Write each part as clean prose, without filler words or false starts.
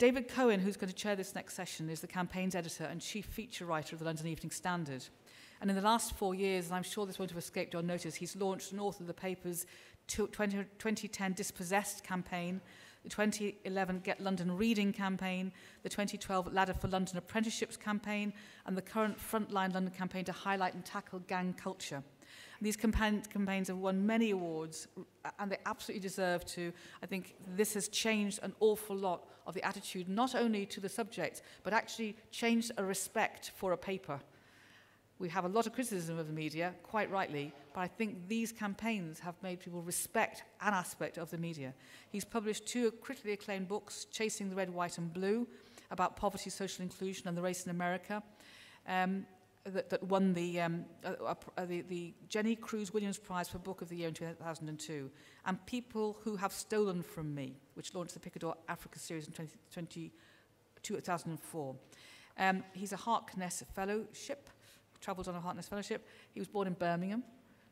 David Cohen, who's going to chair this next session, is the campaign's editor and chief feature writer of the London Evening Standard. And in the last 4 years, and I'm sure this won't have escaped your notice, he's launched and authored the paper's 2010 Dispossessed campaign, the 2011 Get London Reading campaign, the 2012 Ladder for London Apprenticeships campaign, and the current Frontline London campaign to highlight and tackle gang culture. And these campaigns have won many awards, and they absolutely deserve to. I think this has changed an awful lot of the attitude, not only to the subject, but actually changed a respect for a paper. We have a lot of criticism of the media, quite rightly, but I think these campaigns have made people respect an aspect of the media. He's published 2 critically acclaimed books, Chasing the Red, White and Blue, about poverty, social inclusion and the race in America, that won the Jenny Cruz Williams Prize for Book of the Year in 2002, and People Who Have Stolen From Me, which launched the Picador Africa series in 2004. He's a Harkness Fellowship, travelled on a Harkness Fellowship. He was born in Birmingham,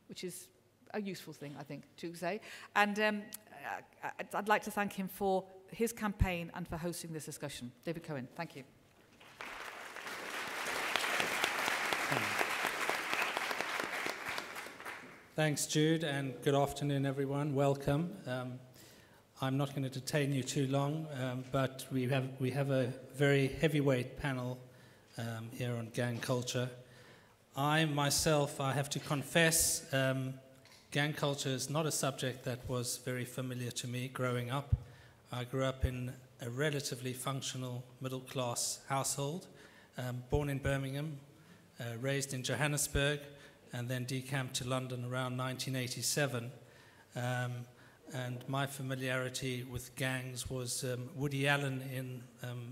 which is a useful thing, I think, to say. And I'd like to thank him for his campaign and for hosting this discussion. David Cohen, thank you. Thanks, Jude, and good afternoon, everyone. Welcome. I'm not going to detain you too long, but we have a very heavyweight panel here on gang culture. I have to confess, gang culture is not a subject that was very familiar to me growing up. I grew up in a relatively functional middle-class household, born in Birmingham, raised in Johannesburg, and then decamped to London around 1987. And my familiarity with gangs was Woody Allen in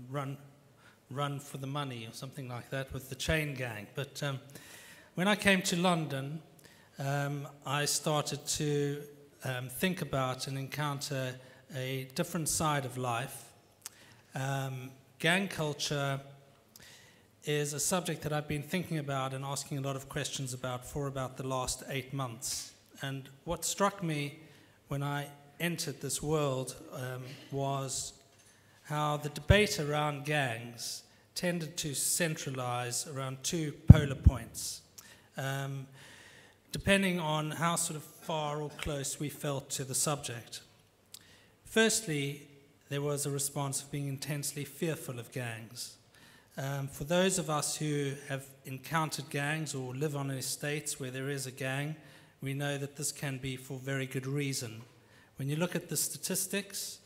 Run for the Money or something like that with the chain gang. But when I came to London, I started to think about and encounter a different side of life. Gang culture is a subject that I've been thinking about and asking a lot of questions about for about the last 8 months. And what struck me when I entered this world was how the debate around gangs tended to centralize around 2 polar points, depending on how sort of far or close we felt to the subject. Firstly, there was a response of being intensely fearful of gangs. For those of us who have encountered gangs or live on estates where there is a gang, we know that this can be for very good reason. When you look at the statistics,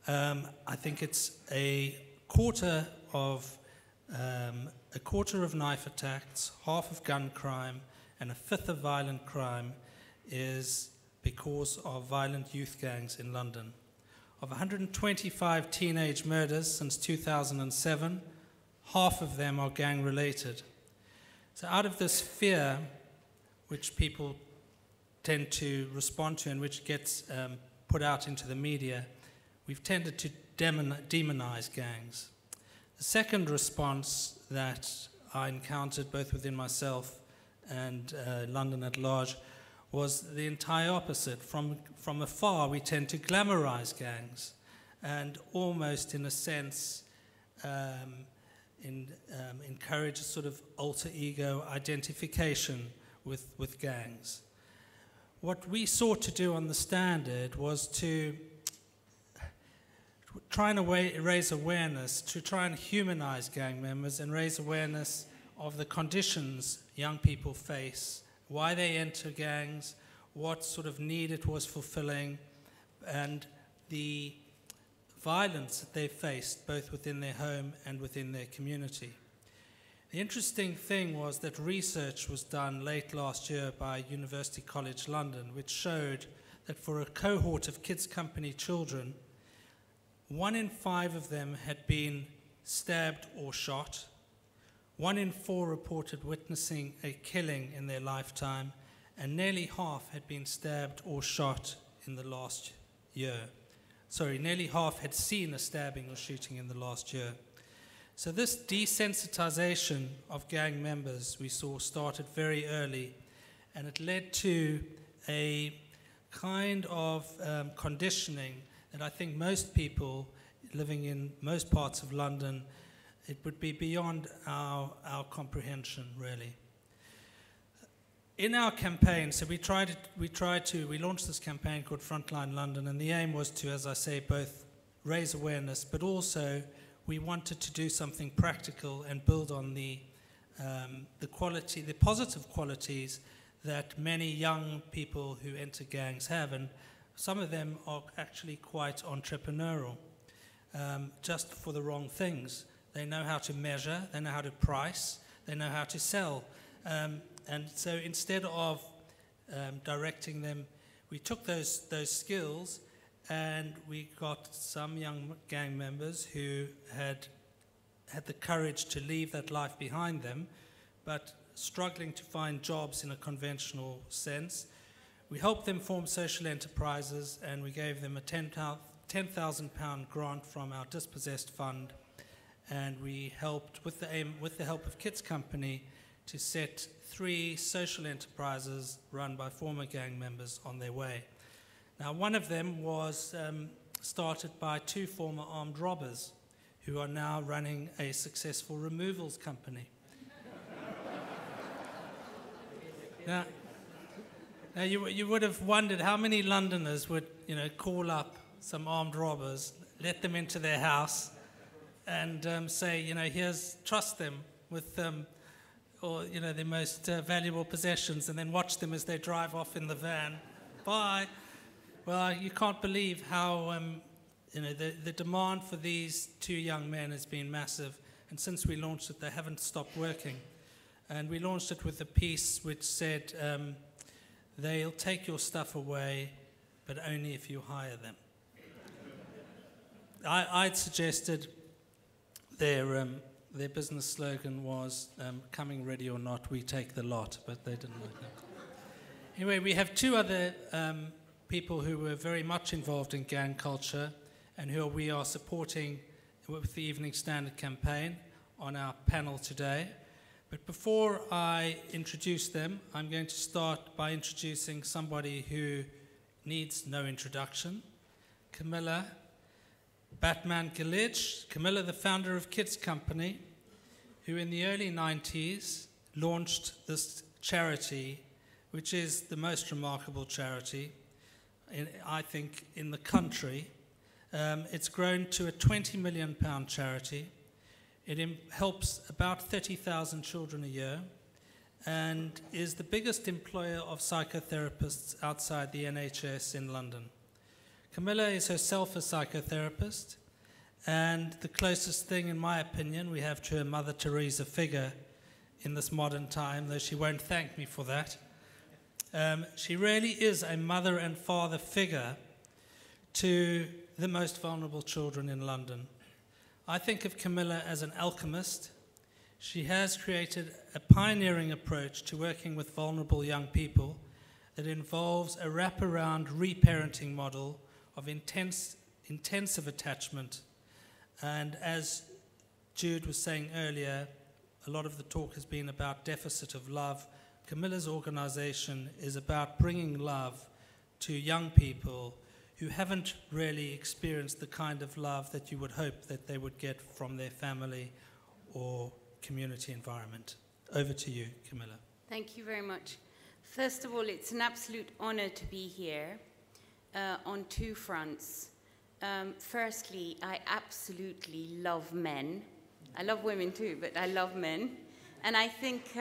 I think it's a quarter of knife attacks, half of gun crime, and a fifth of violent crime is because of violent youth gangs in London. Of 125 teenage murders since 2007, half of them are gang-related. So out of this fear, which people tend to respond to and which gets put out into the media, we've tended to demonize gangs. The second response that I encountered both within myself and London at large was the entire opposite. From afar, we tend to glamorize gangs and almost, in a sense, encourage a sort of alter ego identification with gangs. What we sought to do on the Standard was to try and raise awareness, to try and humanize gang members and raise awareness of the conditions young people face, why they enter gangs, what sort of need it was fulfilling, and the violence that they faced both within their home and within their community. The interesting thing was that research was done late last year by University College London, which showed that for a cohort of kids' company children, 1 in 5 of them had been stabbed or shot, 1 in 4 reported witnessing a killing in their lifetime, and nearly half had been stabbed or shot in the last year. Nearly half had seen a stabbing or shooting in the last year. So this desensitization of gang members we saw started very early, and it led to a kind of conditioning that I think most people living in most parts of London, it would be beyond our comprehension, really. In our campaign, so we launched this campaign called Frontline London, and the aim was to, as I say, both raise awareness, but also we wanted to do something practical and build on the positive qualities that many young people who enter gangs have, and some of them are actually quite entrepreneurial, just for the wrong things. They know how to measure, they know how to price, they know how to sell. And so instead of directing them, we took those skills and we got some young gang members who had the courage to leave that life behind them, but struggling to find jobs in a conventional sense. We helped them form social enterprises, and we gave them a £10,000 grant from our dispossessed fund, and we helped, with the help of Kids Company, to set 3 social enterprises run by former gang members on their way. Now, one of them was started by 2 former armed robbers who are now running a successful removals company. Now you would have wondered how many Londoners would, call up some armed robbers, let them into their house, and say, trust them with their most valuable possessions, and then watch them as they drive off in the van. Bye. Well, you can't believe how the demand for these 2 young men has been massive, and since we launched it, they haven't stopped working. And we launched it with a piece which said, they'll take your stuff away, but only if you hire them. I'd suggested their business slogan was, coming ready or not, we take the lot, but they didn't like that. Anyway, we have 2 other people who were very much involved in gang culture and who we are supporting with the Evening Standard campaign on our panel today. But before I introduce them, I'm going to start by introducing somebody who needs no introduction. Camilla Batman Gilich. Camilla, the founder of Kids Company, who in the early 90s launched this charity, which is the most remarkable charity, I think, in the country. It's grown to a £20 million charity. It helps about 30,000 children a year and is the biggest employer of psychotherapists outside the NHS in London. Camilla is herself a psychotherapist, and the closest thing, in my opinion, we have to a Mother Teresa figure in this modern time, though she won't thank me for that. She really is a mother and father figure to the most vulnerable children in London. I think of Camilla as an alchemist. She has created a pioneering approach to working with vulnerable young people that involves a wraparound reparenting model of intensive attachment. And as Jude was saying earlier, a lot of the talk has been about deficit of love. Camilla's organization is about bringing love to young people who haven't really experienced the kind of love that you would hope that they would get from their family or community environment. Over to you, Camilla. Thank you very much. First of all, it's an absolute honor to be here on 2 fronts. Firstly, I absolutely love men. I love women too, but I love men. And I think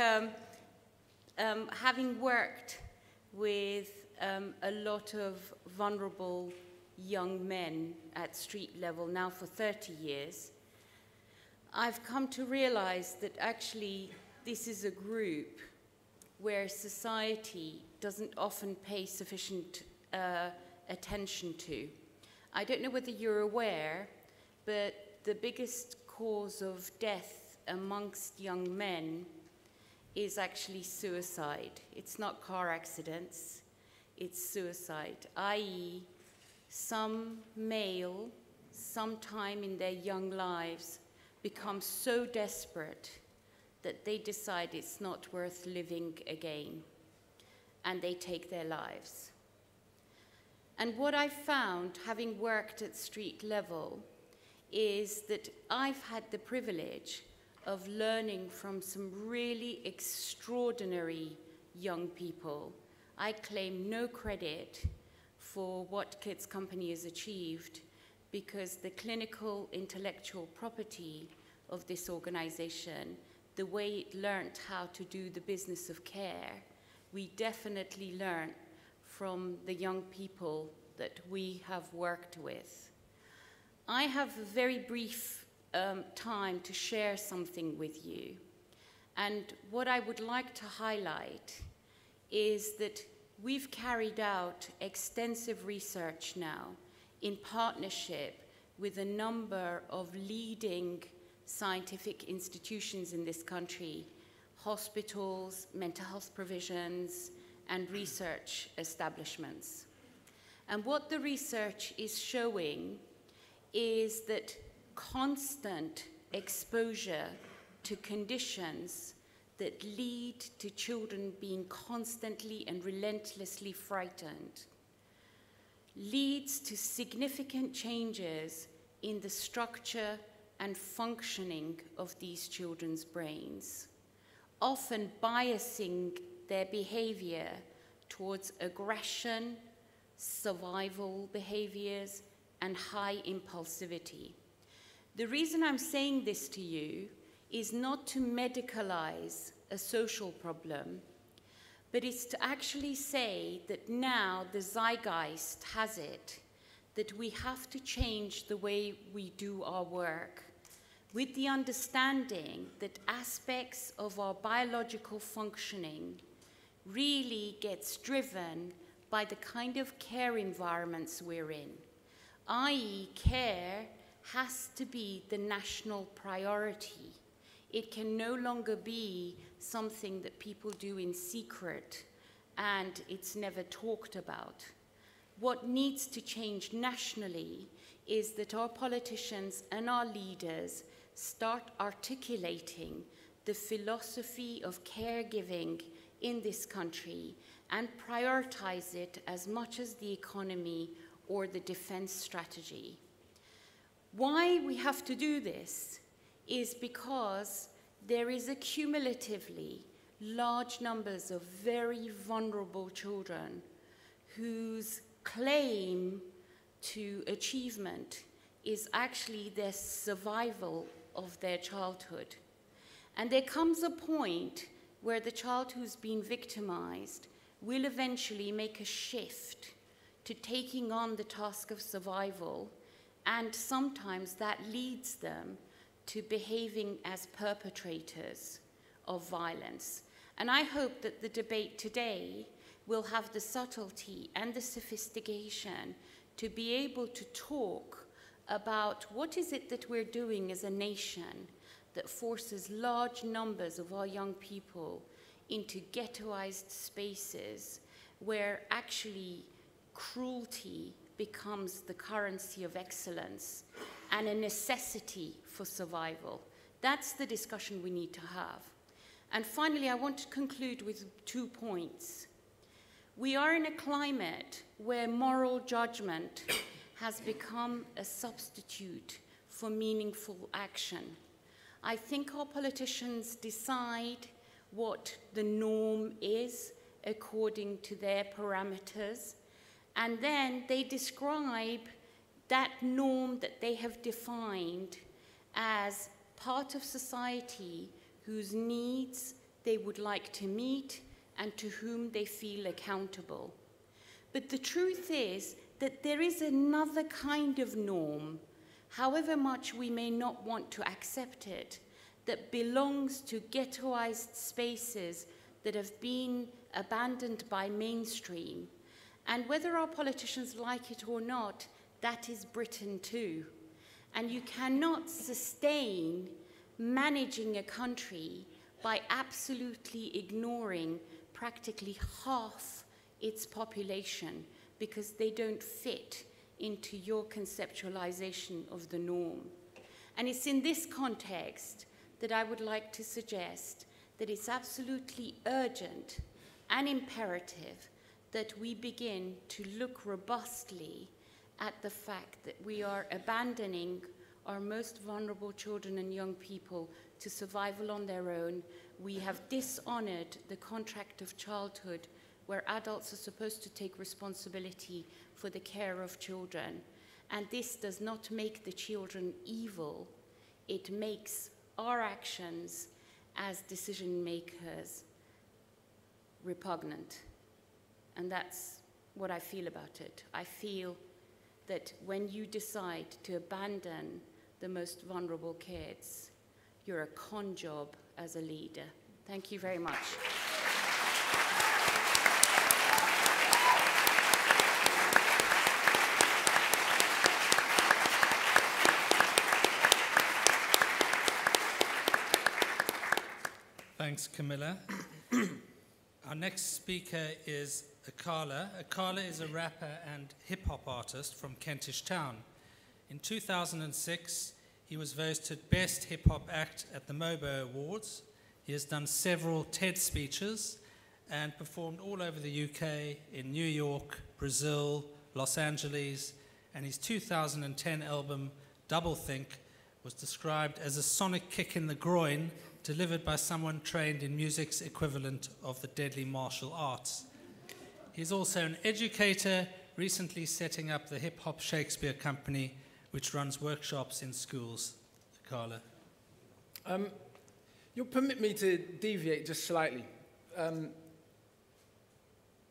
having worked with a lot of vulnerable young men at street level now for 30 years, I've come to realize that actually this is a group where society doesn't often pay sufficient attention to. I don't know whether you're aware, but the biggest cause of death amongst young men is actually suicide. It's not car accidents, it's suicide, i.e. some male, sometime in their young lives, becomes so desperate that they decide it's not worth living again, and they take their lives. And what I found, having worked at street level, is that I've had the privilege of learning from some really extraordinary young people. I claim no credit for what Kids Company has achieved, because the clinical intellectual property of this organization, the way it learned how to do the business of care, we definitely learned from the young people that we have worked with. I have a very brief time to share something with you. And what I would like to highlight is that we've carried out extensive research now in partnership with a number of leading scientific institutions in this country, hospitals, mental health provisions, and research establishments. And what the research is showing is that constant exposure to conditions that lead to children being constantly and relentlessly frightened leads to significant changes in the structure and functioning of these children's brains, often biasing their behavior towards aggression, survival behaviors, and high impulsivity. The reason I'm saying this to you is not to medicalize a social problem, but it's to actually say that now the zeitgeist has it that we have to change the way we do our work, with the understanding that aspects of our biological functioning really gets driven by the kind of care environments we're in, i.e. care has to be the national priority. It can no longer be something that people do in secret and it's never talked about. What needs to change nationally is that our politicians and our leaders start articulating the philosophy of caregiving in this country and prioritize it as much as the economy or the defense strategy. Why we have to do this is because there is a cumulatively large numbers of very vulnerable children whose claim to achievement is actually their survival of their childhood. And there comes a point where the child who's been victimized will eventually make a shift to taking on the task of survival, and sometimes that leads them to behaving as perpetrators of violence. And I hope that the debate today will have the subtlety and the sophistication to be able to talk about what is it that we're doing as a nation that forces large numbers of our young people into ghettoized spaces where actually cruelty becomes the currency of excellence and a necessity for survival. That's the discussion we need to have. And finally, I want to conclude with 2 points. We are in a climate where moral judgment has become a substitute for meaningful action. I think our politicians decide what the norm is according to their parameters, and then they describe that norm that they have defined as part of society whose needs they would like to meet and to whom they feel accountable. But the truth is that there is another kind of norm, however much we may not want to accept it, that belongs to ghettoized spaces that have been abandoned by mainstream. And whether our politicians like it or not, that is Britain too. And you cannot sustain managing a country by absolutely ignoring practically half its population because they don't fit into your conceptualization of the norm. And it's in this context that I would like to suggest that it's absolutely urgent and imperative that we begin to look robustly at the fact that we are abandoning our most vulnerable children and young people to survival on their own. We have dishonored the contract of childhood, where adults are supposed to take responsibility for the care of children. And this does not make the children evil. It makes our actions as decision makers repugnant. And that's what I feel about it. I feel that when you decide to abandon the most vulnerable kids, you're a con job as a leader. Thank you very much. Thanks, Camilla. Our next speaker is Akala. Akala is a rapper and hip-hop artist from Kentish Town. In 2006, he was voted Best Hip-Hop Act at the MOBO Awards. He has done several TED speeches and performed all over the UK, in New York, Brazil, Los Angeles, and his 2010 album, Doublethink, was described as a sonic kick in the groin delivered by someone trained in music's equivalent of the deadly martial arts. He's also an educator, recently setting up the Hip Hop Shakespeare Company, which runs workshops in schools. Carla. You'll permit me to deviate just slightly.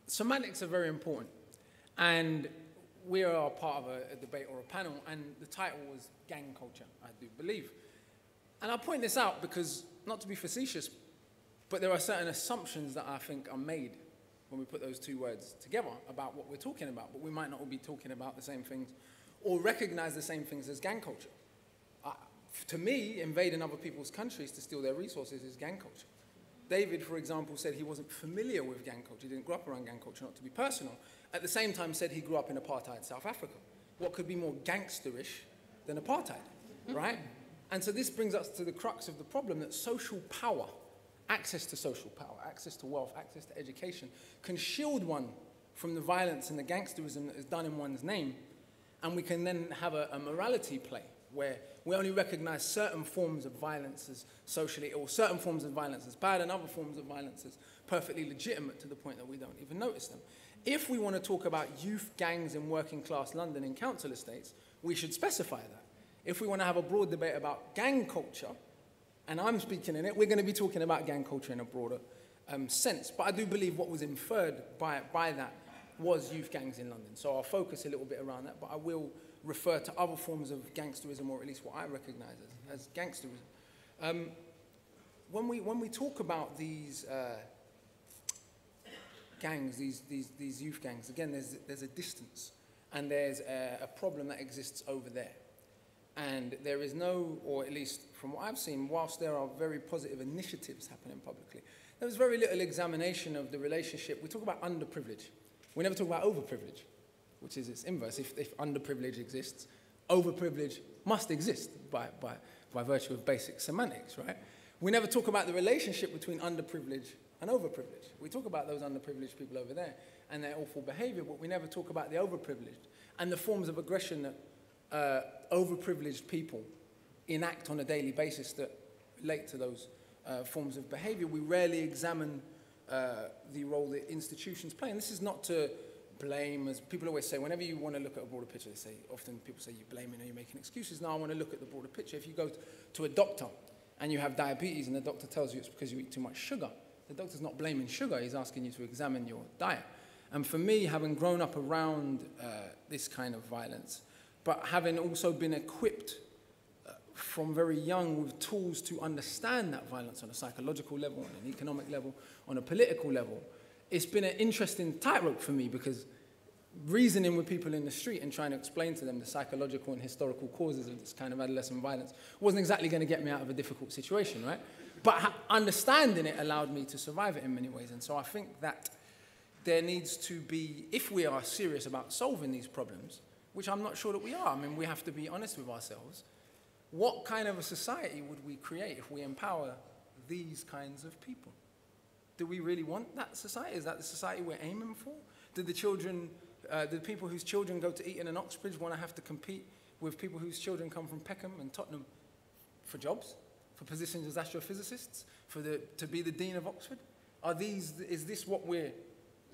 Semantics are very important, and we are part of a debate or a panel, and the title was Gang Culture, I do believe. And I point this out because, not to be facetious, but there are certain assumptions that I think are made when we put those two words together about what we're talking about, but we might not all be talking about the same things or recognize the same things as gang culture. To me, invading other people's countries to steal their resources is gang culture. David, for example, said he wasn't familiar with gang culture. He didn't grow up around gang culture, not to be personal. At the same time, said he grew up in apartheid South Africa. What could be more gangsterish than apartheid, right? And so this brings us to the crux of the problem, that social power, access to social power, access to wealth, access to education, can shield one from the violence and the gangsterism that is done in one's name. And we can then have a morality play where we only recognize certain forms of violence as socially, or certain forms of violence as bad, and other forms of violence as perfectly legitimate, to the point that we don't even notice them. If we want to talk about youth gangs in working class London in council estates, we should specify that. If we want to have a broad debate about gang culture, and I'm speaking in it, we're going to be talking about gang culture in a broader sense. But I do believe what was inferred by that was youth gangs in London. So I'll focus a little bit around that, but I will refer to other forms of gangsterism, or at least what I recognize as gangsterism. When we talk about these gangs, these youth gangs, again, there's a distance, and there's a problem that exists over there. And there is no, or at least from what I've seen, whilst there are very positive initiatives happening publicly, there was very little examination of the relationship. We talk about underprivilege. We never talk about overprivilege, which is its inverse. If underprivilege exists, overprivilege must exist by virtue of basic semantics, right? We never talk about the relationship between underprivilege and overprivilege. We talk about those underprivileged people over there and their awful behavior, but we never talk about the overprivileged and the forms of aggression that overprivileged people enact on a daily basis that relate to those forms of behavior. We rarely examine the role that institutions play. And this is not to blame, as people always say, whenever you want to look at a broader picture, they say, often people say you're blaming or you're making excuses. No, I want to look at the broader picture. If you go to a doctor and you have diabetes and the doctor tells you it's because you eat too much sugar, the doctor's not blaming sugar, he's asking you to examine your diet. And for me, having grown up around this kind of violence, but having also been equipped from very young with tools to understand that violence on a psychological level, on an economic level, on a political level, it's been an interesting tightrope for me, because reasoning with people in the street and trying to explain to them the psychological and historical causes of this kind of adolescent violence wasn't exactly going to get me out of a difficult situation, right? But understanding it allowed me to survive it in many ways. And so I think that there needs to be, if we are serious about solving these problems, which I'm not sure that we are, I mean, we have to be honest with ourselves, what kind of a society would we create if we empower these kinds of people? Do we really want that society? Is that the society we're aiming for? Do the children, the people whose children go to Eton and Oxbridge want to have to compete with people whose children come from Peckham and Tottenham for jobs, for positions as astrophysicists, to be the Dean of Oxford? Is this what we're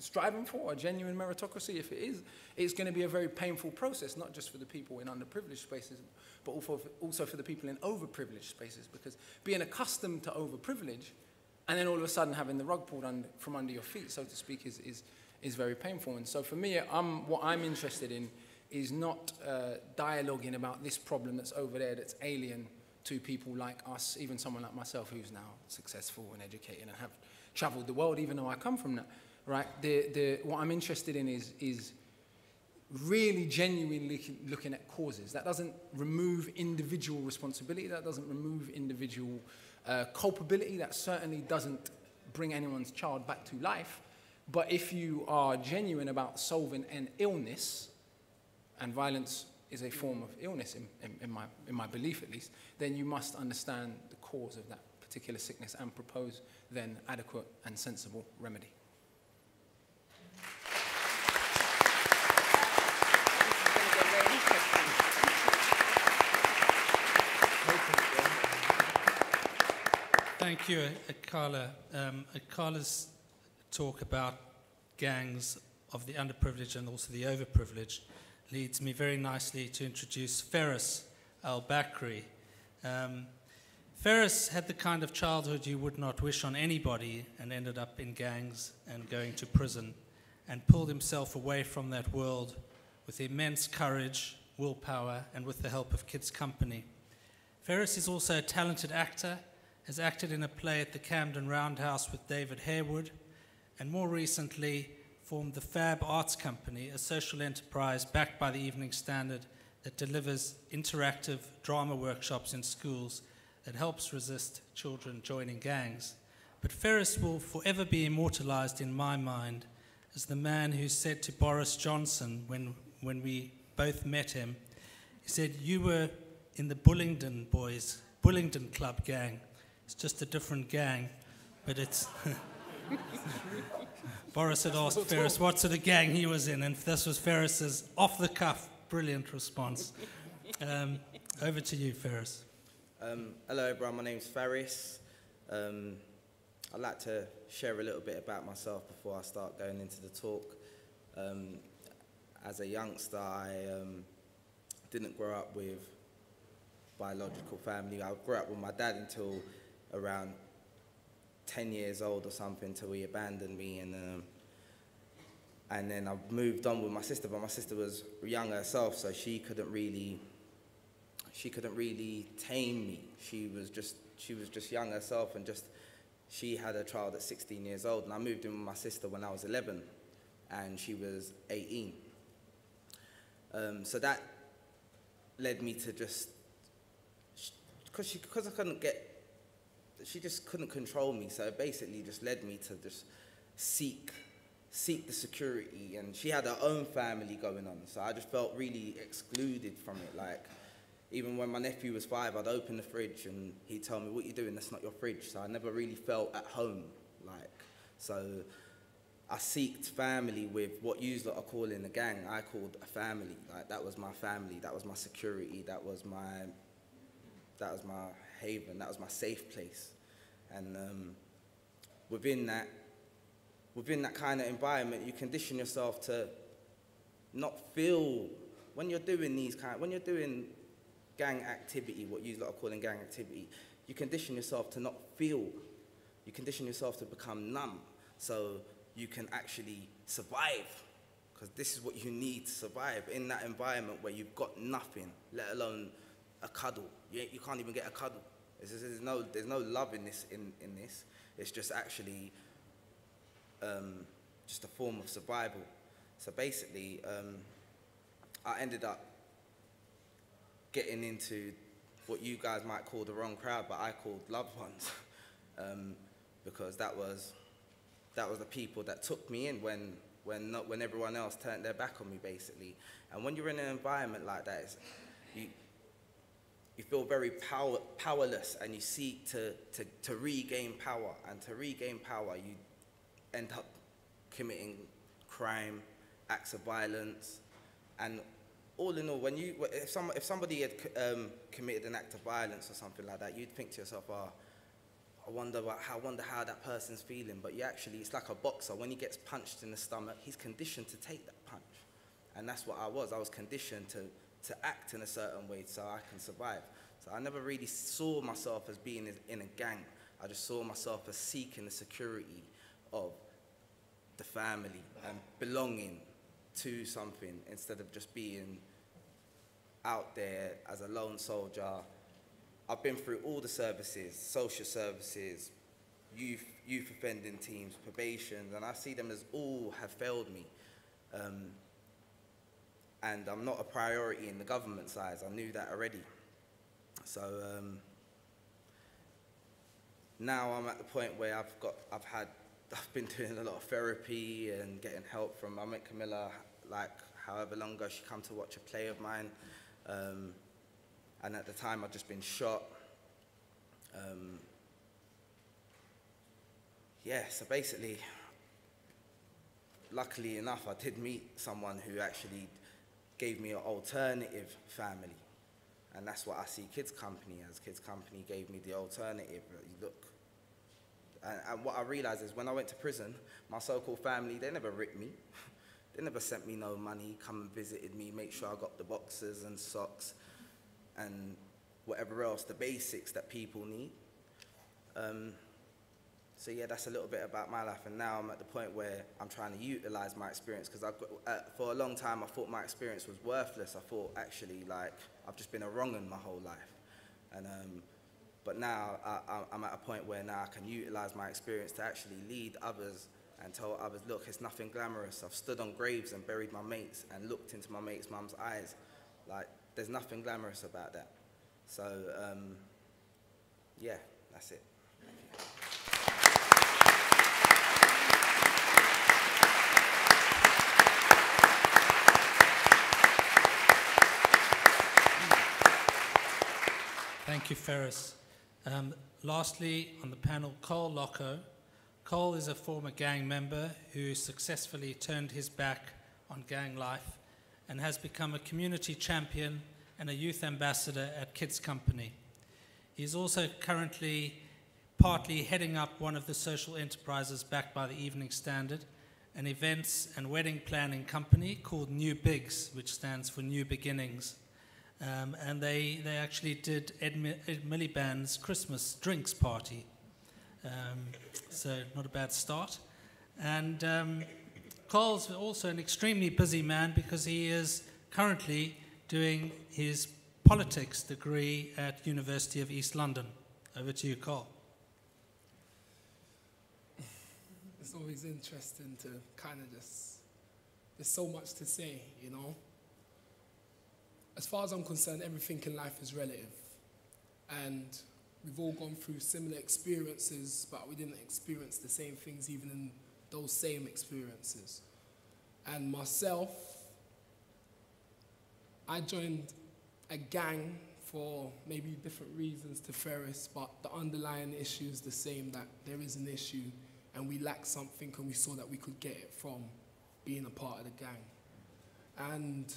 striving for, a genuine meritocracy? If it is, it's going to be a very painful process, not just for the people in underprivileged spaces, but also for the people in overprivileged spaces, because being accustomed to overprivilege and then all of a sudden having the rug pulled from under your feet, so to speak, is very painful. And so for me, what I'm interested in is not dialoguing about this problem that's over there, that's alien to people like us, even someone like myself who's now successful and educated and have traveled the world, even though I come from that, right? What I'm interested in is really genuinely looking at causes. That doesn't remove individual responsibility, that doesn't remove individual culpability, that certainly doesn't bring anyone's child back to life. But if you are genuine about solving an illness, and violence is a form of illness in my belief at least, then you must understand the cause of that particular sickness and propose then adequate and sensible remedy. Thank you, Akala. Akala's talk about gangs of the underprivileged and also the overprivileged leads me very nicely to introduce Ferris al-Bakri. Ferris had the kind of childhood you would not wish on anybody and ended up in gangs and going to prison and pulled himself away from that world with immense courage, willpower, and with the help of Kids Company. Ferris is also a talented actor, has acted in a play at the Camden Roundhouse with David Harewood, and more recently formed the Fab Arts Company, a social enterprise backed by the Evening Standard that delivers interactive drama workshops in schools that helps resist children joining gangs. But Ferris will forever be immortalized in my mind as the man who said to Boris Johnson when we both met him, he said, "You were in the Bullingdon boys, Bullingdon Club gang. It's just a different gang, but it's..." Boris had asked Ferris what sort of gang he was in, and this was Ferris's off-the-cuff, brilliant response. Over to you, Ferris. Hello, everyone. My name's Ferris. I'd like to share a little bit about myself before I start going into the talk. As a youngster, I didn't grow up with biological family. I grew up with my dad until around 10 years old or something, till he abandoned me, and then I moved on with my sister, but my sister was young herself, so she couldn't really tame me. She was just young herself, and she had a child at 16 years old, and I moved in with my sister when I was 11, and she was 18. So that led me to just, because I couldn't get, she just couldn't control me, so it basically just led me to just seek the security, and she had her own family going on, so I just felt really excluded from it. Like, even when my nephew was 5, I'd open the fridge and he'd tell me, "What you doing? That's not your fridge." So I never really felt at home, so I seeked family with what you lot are calling a gang. I called a family. Like, that was my family, that was my security, that was my haven, that was my safe place. And within that kind of environment, you condition yourself to not feel, when you're doing gang activity, what you lot are calling gang activity, you condition yourself to not feel, you condition yourself to become numb, so you can actually survive, because this is what you need to survive in that environment where you've got nothing, let alone a cuddle. You can't even get a cuddle. There's no love in this. It's just actually just a form of survival. So basically, I ended up getting into what you guys might call the wrong crowd, but I called loved ones, because that was the people that took me in when everyone else turned their back on me, basically. And when you're in an environment like that, you feel very powerless, and you seek to regain power. And to regain power, you end up committing crime, acts of violence, and all in all, if somebody had committed an act of violence or something like that, you'd think to yourself, oh, I wonder how that person's feeling. But it's like a boxer. When he gets punched in the stomach, he's conditioned to take that punch. And that's what I was. I was conditioned to act in a certain way so I can survive. So I never really saw myself as being in a gang. I just saw myself as seeking the security of the family and belonging to something instead of just being out there as a lone soldier. I've been through all the services, social services, youth offending teams, probation, and I see them as all have failed me. And I'm not a priority in the government's eyes. I knew that already. So now I'm at the point where I've been doing a lot of therapy and getting help from, I met Camilla like however long ago. She come to watch a play of mine. And at the time I'd just been shot. So basically, luckily enough, I did meet someone who actually gave me an alternative family. And that's what I see Kids Company as. Kids Company gave me the alternative. Look, and what I realized is when I went to prison, my so-called family, they never ripped me. They never sent me no money, come and visited me, make sure I got the boxers and socks and whatever else, the basics that people need. So yeah, that's a little bit about my life. And now I'm at the point where I'm trying to utilize my experience, because for a long time I thought my experience was worthless. I thought actually like I've just been a wrong-un my whole life. And but now I'm at a point where now I can utilize my experience to actually lead others and tell others, look, it's nothing glamorous. I've stood on graves and buried my mates and looked into my mate's mum's eyes. Like, there's nothing glamorous about that. So, yeah, that's it. Thank you, Ferris. Lastly, on the panel, Cole Locko. Cole is a former gang member who successfully turned his back on gang life and has become a community champion and a youth ambassador at Kids Company. He is also currently partly heading up one of the social enterprises backed by the Evening Standard, an events and wedding planning company called New Bigs, which stands for New Beginnings. And they actually did Ed Miliband's Christmas drinks party. So not a bad start. And Cole's also an extremely busy man because he is currently doing his politics degree at University of East London. Over to you, Cole. It's always interesting to kind of there's so much to say, you know. As far as I'm concerned, everything in life is relative. And we've all gone through similar experiences, but we didn't experience the same things even in those same experiences. And myself, I joined a gang for maybe different reasons to Ferris, but the underlying issue is the same, that there is an issue and we lack something, and we saw that we could get it from being a part of the gang. And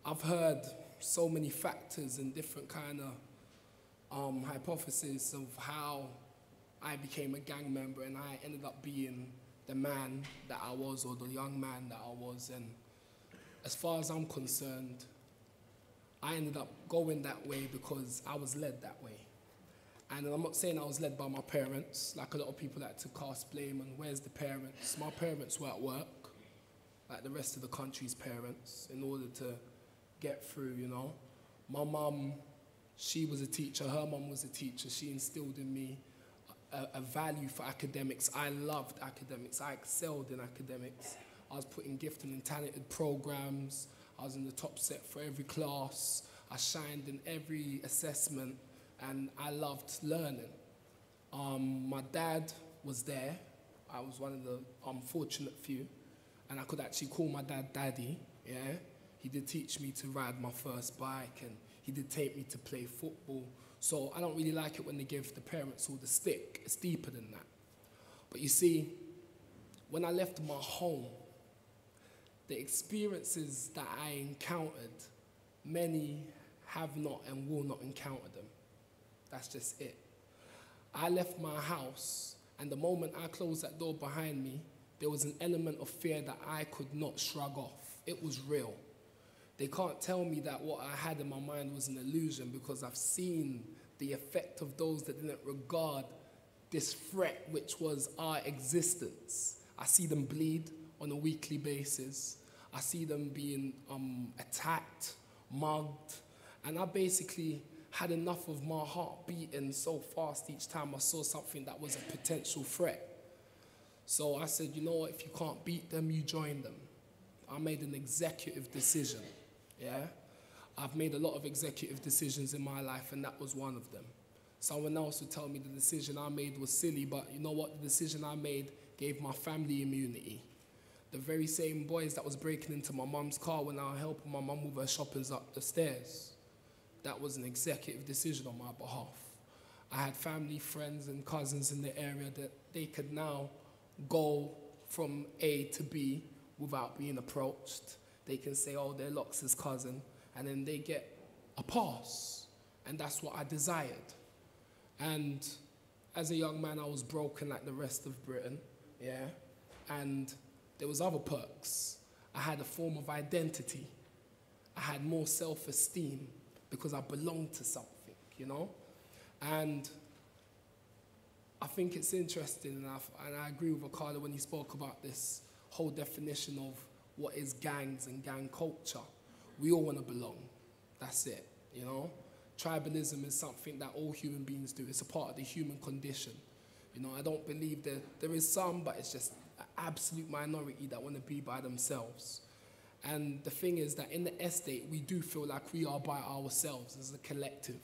I've heard so many factors and different kind of hypotheses of how I became a gang member, and I ended up being the man that I was, or the young man that I was. And as far as I'm concerned, I ended up going that way because I was led that way. And I'm not saying I was led by my parents, like a lot of people like to cast blame on where's the parents. My parents were at work, like the rest of the country's parents, in order to get through, you know. My mum, she was a teacher, her mum was a teacher. She instilled in me a value for academics. I loved academics, I excelled in academics. I was put in gifted and talented programs. I was in the top set for every class. I shined in every assessment, and I loved learning. My dad was there. I was one of the unfortunate few, and I could actually call my dad Daddy, yeah? He did teach me to ride my first bike, and he did take me to play football. So I don't really like it when they give the parents all the stick. It's deeper than that. But you see, when I left my home, the experiences that I encountered, many have not and will not encounter them. That's just it. I left my house, and the moment I closed that door behind me, there was an element of fear that I could not shrug off. It was real. They can't tell me that what I had in my mind was an illusion, because I've seen the effect of those that didn't regard this threat, which was our existence. I see them bleed on a weekly basis. I see them being attacked, mugged, and I basically had enough of my heart beating so fast each time I saw something that was a potential threat. So I said, you know what, if you can't beat them, you join them. I made an executive decision, yeah? I've made a lot of executive decisions in my life, and that was one of them. Someone else would tell me the decision I made was silly, but you know what, the decision I made gave my family immunity. The very same boys that was breaking into my mum's car when I was helping my mum with her shoppings up the stairs, that was an executive decision on my behalf. I had family, friends, and cousins in the area that they could now go from A to B without being approached. They can say, oh, they're Lox's cousin, and then they get a pass. And that's what I desired. And as a young man, I was broken like the rest of Britain, yeah? And there was other perks. I had a form of identity. I had more self-esteem because I belonged to something, you know? And I think it's interesting, and I agree with Ricardo when he spoke about this whole definition of what is gangs and gang culture. We all want to belong. That's it, you know? Tribalism is something that all human beings do. It's a part of the human condition. You know, I don't believe that there is some, but it's just an absolute minority that want to be by themselves. And the thing is that in the estate, we do feel like we are by ourselves as a collective.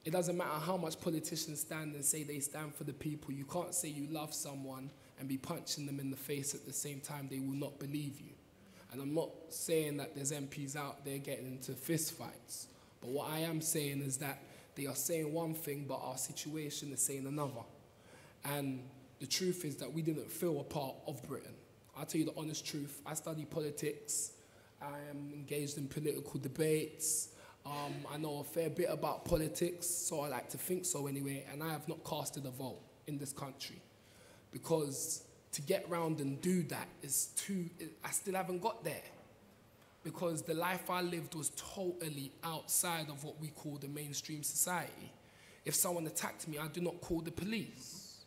It doesn't matter how much politicians stand and say they stand for the people. You can't say you love someone and be punching them in the face at the same time. They will not believe you. And I'm not saying that there's MPs out there getting into fist fights. But what I am saying is that they are saying one thing, but our situation is saying another. And the truth is that we didn't feel a part of Britain. I'll tell you the honest truth. I study politics. I am engaged in political debates. I know a fair bit about politics, so I like to think so anyway, and I have not casted a vote in this country. Because to get round and do that is I still haven't got there. Because the life I lived was totally outside of what we call the mainstream society. If someone attacked me, I do not call the police.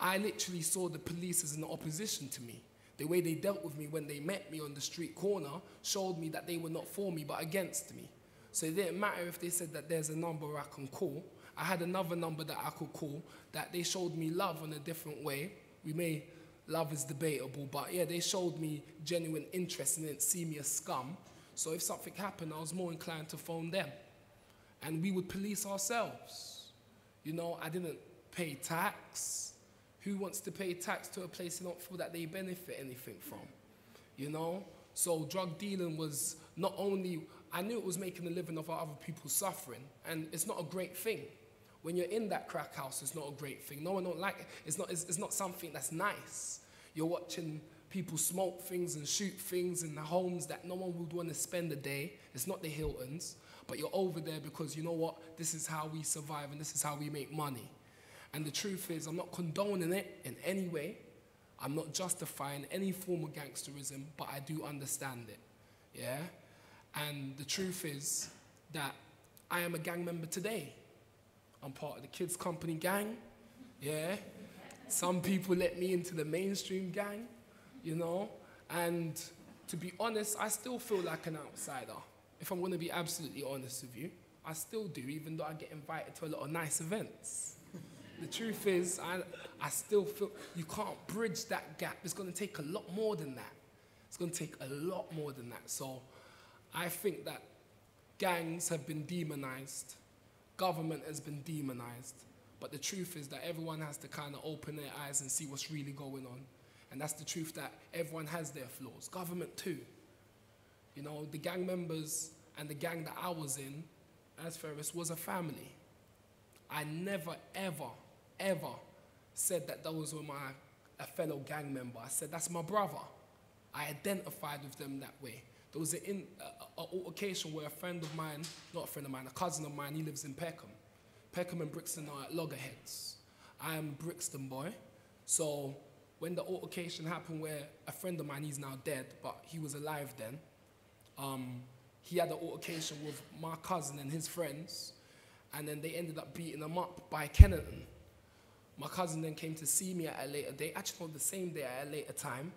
I literally saw the police as an opposition to me. The way they dealt with me when they met me on the street corner showed me that they were not for me, but against me. So it didn't matter if they said that there's a number I can call. I had another number that I could call, that they showed me love in a different way. Love is debatable, but yeah, they showed me genuine interest and didn't see me as scum. So if something happened, I was more inclined to phone them. And we would police ourselves. You know, I didn't pay tax. Who wants to pay tax to a place they don't feel that they benefit anything from? You know? So drug dealing was not only, I knew it was making a living off other people suffering, and it's not a great thing. When you're in that crack house, it's not a great thing. No one don't like it. It's not something that's nice. You're watching people smoke things and shoot things in the homes that no one would want to spend a day. It's not the Hiltons, but you're over there because you know what? This is how we survive and this is how we make money. And the truth is, I'm not condoning it in any way. I'm not justifying any form of gangsterism, but I do understand it, yeah? And the truth is that I am a gang member today. I'm part of the Kids Company gang, yeah? Some people let me into the mainstream gang, you know? And to be honest, I still feel like an outsider. If I'm gonna be absolutely honest with you, I still do, even though I get invited to a lot of nice events. The truth is, I still feel you can't bridge that gap. It's going to take a lot more than that. It's going to take a lot more than that. So I think that gangs have been demonized. Government has been demonized. But the truth is that everyone has to kind of open their eyes and see what's really going on. And that's the truth, that everyone has their flaws. Government too. You know, the gang members and the gang that I was in, as Ferris, was a family. I never, ever said that those were a fellow gang member. I said, that's my brother. I identified with them that way. There was an altercation where a friend of mine, not a friend of mine, a cousin of mine, he lives in Peckham. Peckham and Brixton are at loggerheads. I am a Brixton boy, so when the altercation happened where a friend of mine, he's now dead, but he was alive then, he had an altercation with my cousin and his friends, and then they ended up beating him up by Kennington. My cousin then came to see me at a later date, actually on the same day at a later time,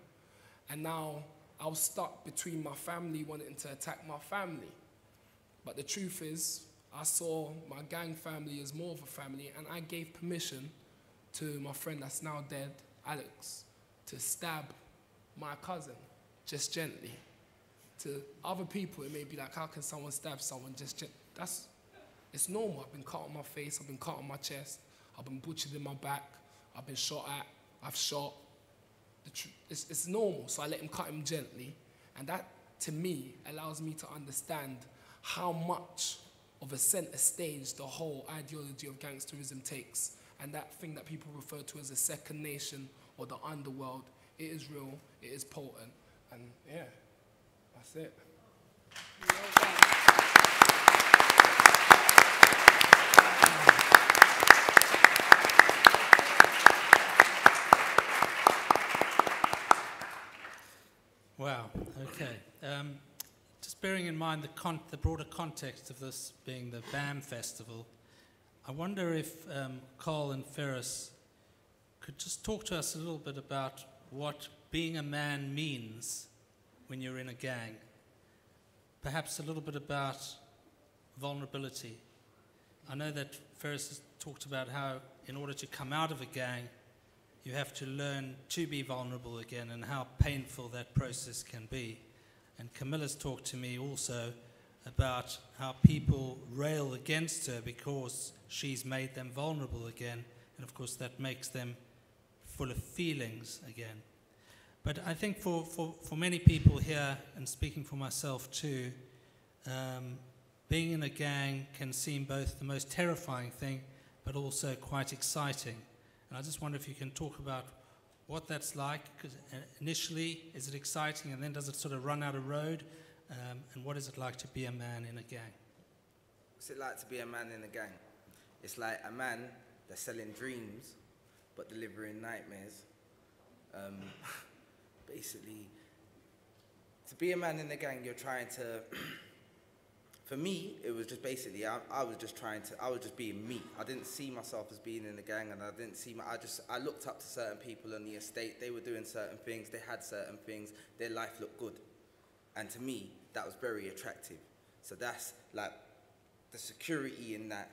and now I was stuck between my family wanting to attack my family. But the truth is, I saw my gang family as more of a family, and I gave permission to my friend that's now dead, Alex, to stab my cousin, just gently. To other people, it may be like, how can someone stab someone just gently? It's normal. I've been cut on my face, I've been cut on my chest, I've been butchered in my back, I've been shot at, I've shot. It's normal, so I let him cut him gently. And that, to me, allows me to understand how much of a center stage the whole ideology of gangsterism takes. And that thing that people refer to as a second nation or the underworld, it is real, it is potent. And yeah, that's it. Wow, okay. Just bearing in mind the broader context of this being the BAM Festival, I wonder if Carl and Ferris could just talk to us a little bit about what being a man means when you're in a gang. Perhaps a little bit about vulnerability. I know that Ferris has talked about how in order to come out of a gang, you have to learn to be vulnerable again and how painful that process can be. And Camilla's talked to me also about how people rail against her because she's made them vulnerable again. And of course that makes them full of feelings again. But I think for many people here, and speaking for myself too, being in a gang can seem both the most terrifying thing, but also quite exciting. And I just wonder if you can talk about what that's like, because initially, is it exciting, and then does it sort of run out of road? And what is it like to be a man in a gang? What's it like to be a man in a gang? It's like a man that's selling dreams, but delivering nightmares. Basically, to be a man in a gang, you're trying to... For me, it was just basically, I was just being me. I didn't see myself as being in a gang, and I looked up to certain people on the estate. They were doing certain things, they had certain things, their life looked good. And to me, that was very attractive. So that's like the security in that,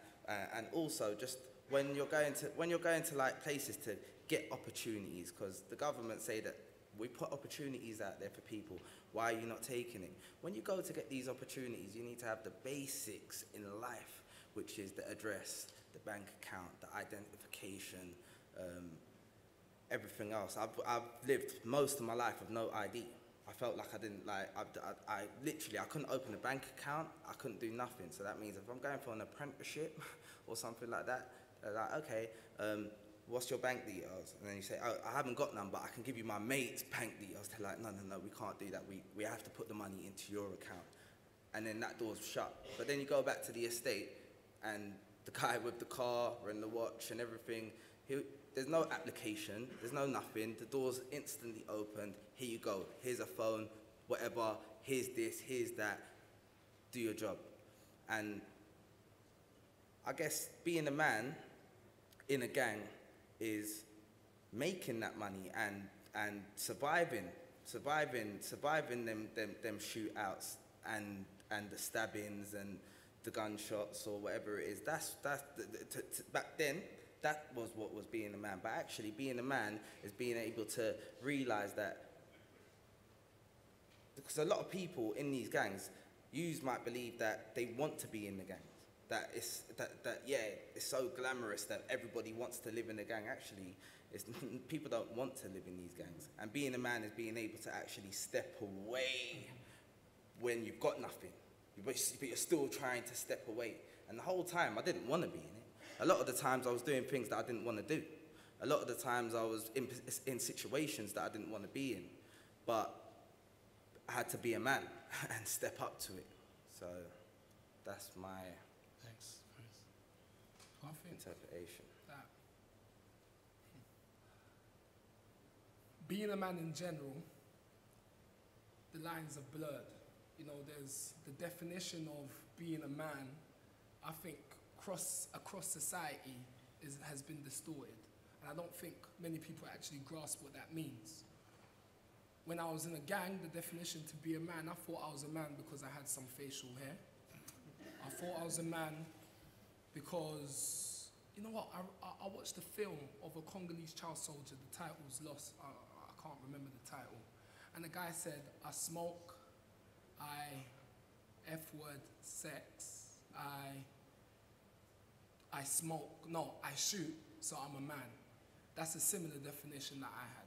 and also just when you're going to like places to get opportunities, because the government say that we put opportunities out there for people. Why are you not taking it? When you go to get these opportunities, you need to have the basics in life, which is the address, the bank account, the identification, everything else. I've lived most of my life with no ID. I felt like I didn't like, I literally couldn't open a bank account, I couldn't do nothing. So that means if I'm going for an apprenticeship or something like that, they're like, okay, what's your bank details? And then you say, oh, I haven't got none, but I can give you my mate's bank details. They're like, no, we can't do that. We have to put the money into your account. And then that door's shut. But then you go back to the estate, and the guy with the car and the watch and everything, there's no application, there's no nothing. The door's instantly opened. Here you go. Here's a phone, whatever. Here's this, here's that. Do your job. And I guess being a man in a gang is making that money and surviving them shootouts and the stabbings and the gunshots or whatever it is. Back then, that was what was being a man. But actually, being a man is being able to realize that, because a lot of people in these gangs, you might believe that they want to be in the gangs. That it's so glamorous that everybody wants to live in a gang. Actually, people don't want to live in these gangs. And being a man is being able to actually step away when you've got nothing, but you're still trying to step away. And the whole time, I didn't want to be in it. A lot of the times, I was doing things that I didn't want to do. A lot of the times, I was in situations that I didn't want to be in. But I had to be a man and step up to it. So that's my Thanks. I think interpretation. that being a man in general, the lines are blurred. You know, there's the definition of being a man, I think, across society has been distorted. And I don't think many people actually grasp what that means. When I was in a gang, the definition to be a man, I thought I was a man because I had some facial hair. I thought I was a man because, you know what, I watched a film of a Congolese child soldier, the title's lost, I can't remember the title. And the guy said, I smoke, I F-word, sex, I smoke, no, I shoot, so I'm a man. That's a similar definition that I had.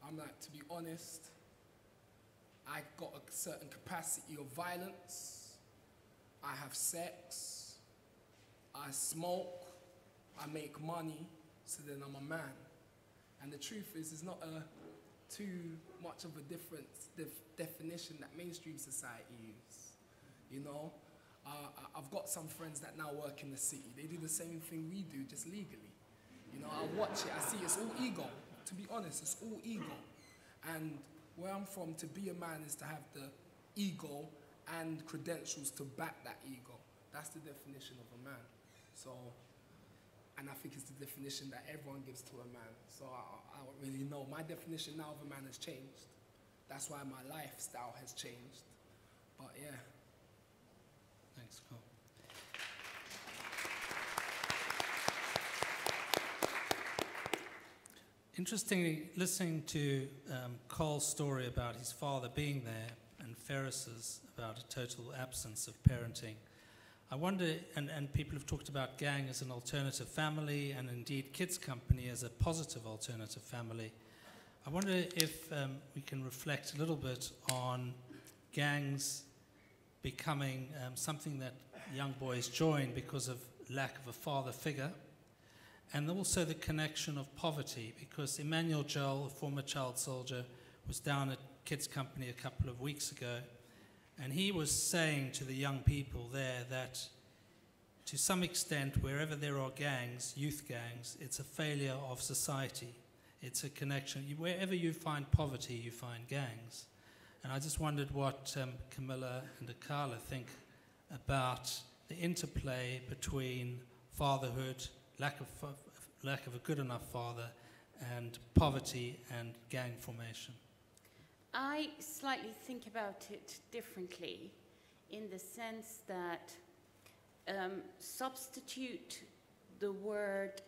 I'm like, to be honest, I got a certain capacity of violence, I have sex, I smoke, I make money, so then I'm a man. And the truth is, it's not too much of a different definition that mainstream society use. You know, I've got some friends that now work in the city. They do the same thing we do, just legally. You know, I watch it, I see it's all ego. To be honest, it's all ego. And where I'm from, to be a man is to have the ego and credentials to back that ego. That's the definition of a man. So, and I think it's the definition that everyone gives to a man. So I don't really know. My definition now of a man has changed. That's why my lifestyle has changed. But yeah. Thanks, Carl. Interestingly, listening to Cole's story about his father being there and Ferris's about a total absence of parenting, I wonder, and people have talked about gang as an alternative family and indeed kids company as a positive alternative family. I wonder if we can reflect a little bit on gangs becoming something that young boys join because of lack of a father figure, and also the connection of poverty, because Emmanuel Joel, a former child soldier, was down at Kids Company a couple of weeks ago, and he was saying to the young people there that to some extent, wherever there are gangs, youth gangs, it's a failure of society. It's a connection. Wherever you find poverty, you find gangs. And I just wondered what Camilla and Akala think about the interplay between fatherhood, lack of a good enough father, and poverty and gang formation. I slightly think about it differently in the sense that substitute the word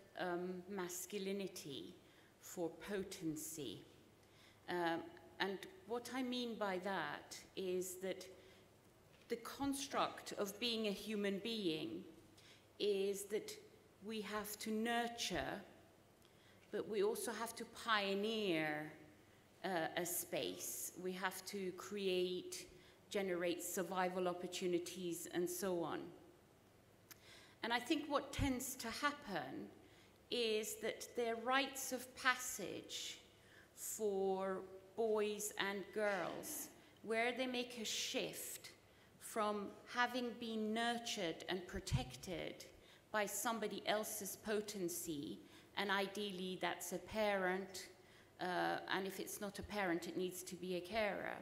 masculinity for potency. And what I mean by that is that the construct of being a human being is that we have to nurture, but we also have to pioneer a space. We have to generate survival opportunities, and so on. And I think what tends to happen is that there are rites of passage for boys and girls where they make a shift from having been nurtured and protected by somebody else's potency, and ideally that's a parent, and if it's not a parent, it needs to be a carer.